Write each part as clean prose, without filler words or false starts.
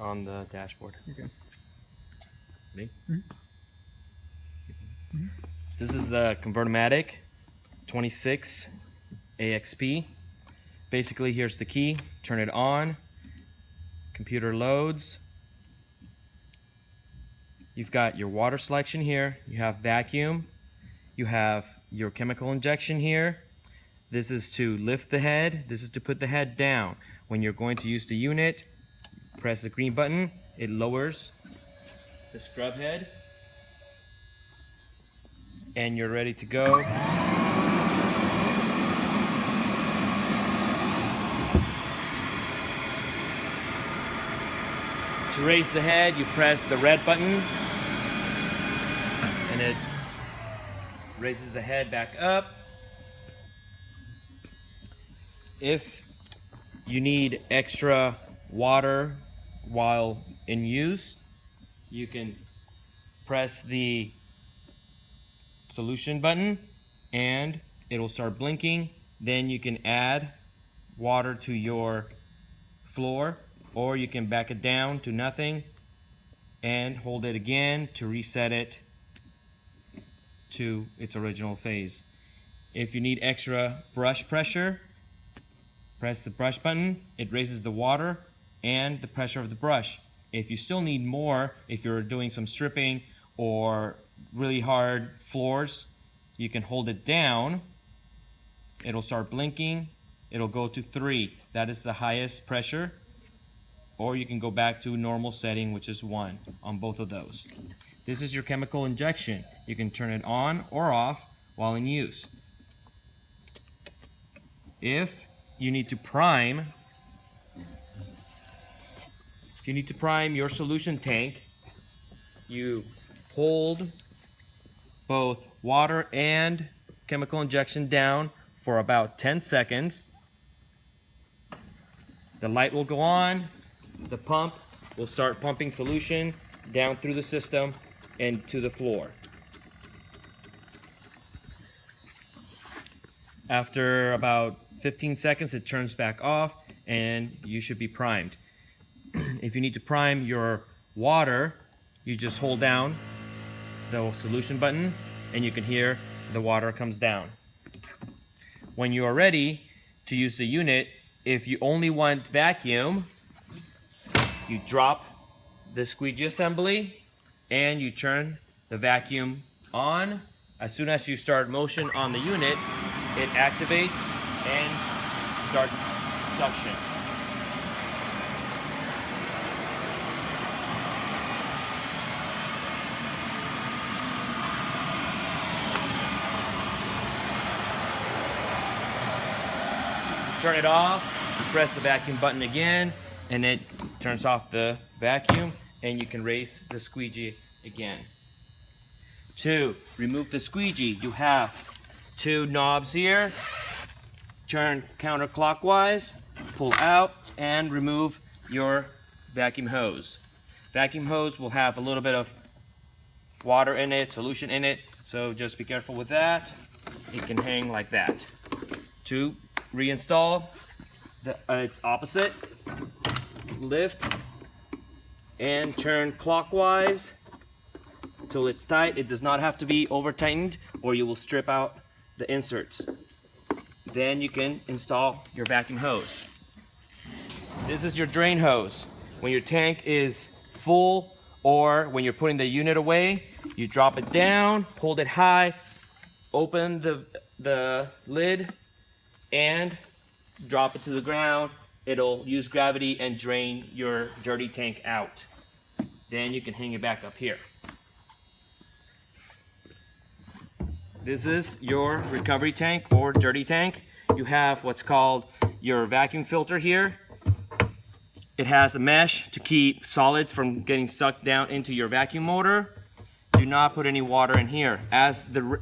on the dashboard. Okay. Me? Mhm. This is the Convertamatic 26 AXP. Basically, here's the key. Turn it on. Computer loads. You've got your water selection here. You have vacuum. You have your chemical injection here. This is to lift the head. This is to put the head down. When you're going to use the unit, press the green button. It lowers the scrub head. And you're ready to go. To raise the head, you press the red button and it raises the head back up. If you need extra water while in use, you can press the solution button and it'll start blinking. Then you can add water to your floor, or you can back it down to nothing and hold it again to reset it to its original phase. If you need extra brush pressure, press the brush button. It raises the water and the pressure of the brush. If you still need more, if you're doing some stripping or really hard floors, you can hold it down. It'll start blinking. It'll go to 3. That is the highest pressure. Or you can go back to normal setting, which is 1 on both of those. This is your chemical injection. You can turn it on or off while in use. If you need to prime your solution tank, you hold both water and chemical injection down for about 10 seconds. The light will go on. The pump will start pumping solution down through the system and to the floor. After about 15 seconds, it turns back off and you should be primed. If you need to prime your water, you just hold down the solution button and you can hear the water comes down. When you are ready to use the unit, if you only want vacuum, you drop the squeegee assembly and you turn the vacuum on. As soon as you start motion on the unit, it activates and starts suction. Turn it off, you press the vacuum button again, and it turns off the vacuum, and you can raise the squeegee again. To remove the squeegee, you have 2 knobs here. Turn counterclockwise, pull out, and remove your vacuum hose. Vacuum hose will have a little bit of water in it, solution in it, so just be careful with that. It can hang like that. To reinstall, it's opposite. Lift and turn clockwise till it's tight. It does not have to be over tightened or you will strip out the inserts. Then you can install your vacuum hose. This is your drain hose. When your tank is full or when you're putting the unit away, you drop it down, hold it high, open the lid and drop it to the ground. It'll use gravity and drain your dirty tank out. Then you can hang it back up here. This is your recovery tank or dirty tank. You have what's called your vacuum filter here. It has a mesh to keep solids from getting sucked down into your vacuum motor. Do not put any water in here. As the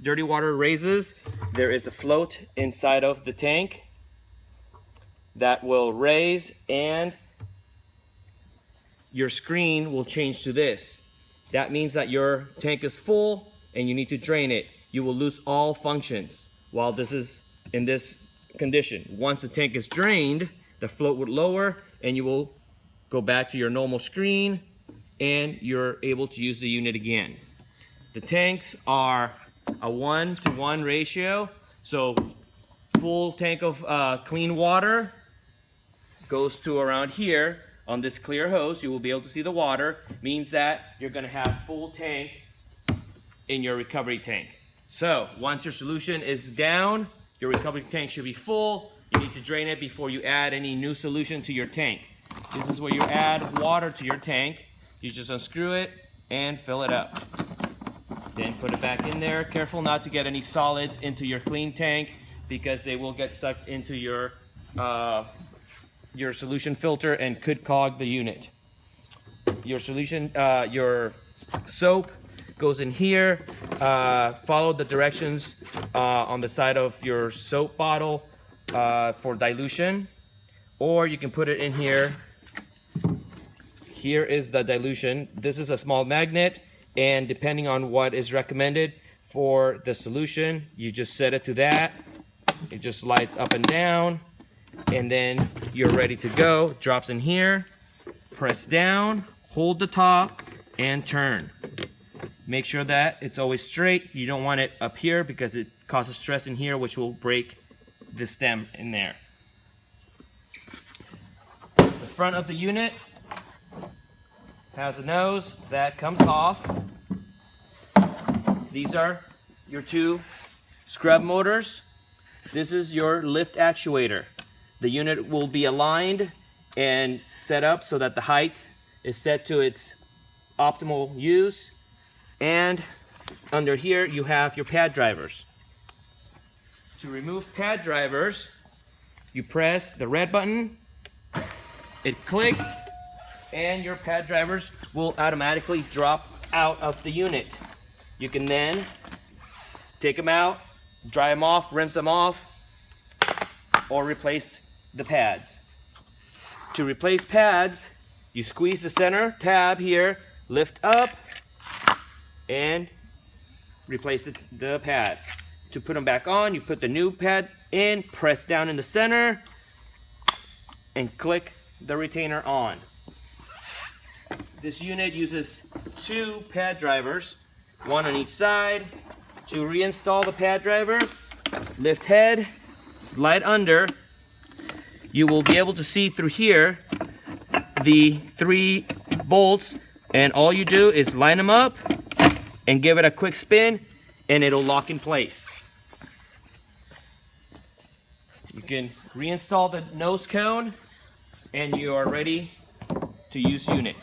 dirty water raises, there is a float inside of the tank that will raise and your screen will change to this. That means that your tank is full and you need to drain it. You will lose all functions while this is in this condition. Once the tank is drained, the float would lower and you will go back to your normal screen, and you're able to use the unit again. The tanks are a 1-to-1 ratio, so full tank of clean water goes to around here. On this clear hose, you will be able to see the water. Means that you're going to have full tank in your recovery tank. So once your solution is down, your recovery tank should be full. You need to drain it before you add any new solution to your tank. This is where you add water to your tank. You just unscrew it and fill it up. Then put it back in there. Careful not to get any solids into your clean tank, because they will get sucked into your solution filter and could clog the unit. Your solution, your soap goes in here. Follow the directions on the side of your soap bottle for dilution, or you can put it in here. Here is the dilution. This is a small magnet, and depending on what is recommended for the solution, you just set it to that. It just slides up and down, and then you're ready to go. Drops in here, press down, hold the top, and turn. Make sure that it's always straight. You don't want it up here because it causes stress in here, which will break the stem in there. The front of the unit has a nose that comes off. These are your two scrub motors. This is your lift actuator. The unit will be aligned and set up so that the height is set to its optimal use. And under here you have your pad drivers. To remove pad drivers, you press the red button, it clicks, and your pad drivers will automatically drop out of the unit. You can then take them out, dry them off, rinse them off, or replace the pads. To replace pads, you squeeze the center tab here, lift up, and replace the pad. To put them back on, you put the new pad in, press down in the center, and click the retainer on. This unit uses two pad drivers, one on each side. To reinstall the pad driver, lift head, slide under. You will be able to see through here the 3 bolts, and all you do is line them up and give it a quick spin, and it'll lock in place. You can reinstall the nose cone, and you are ready to use unit.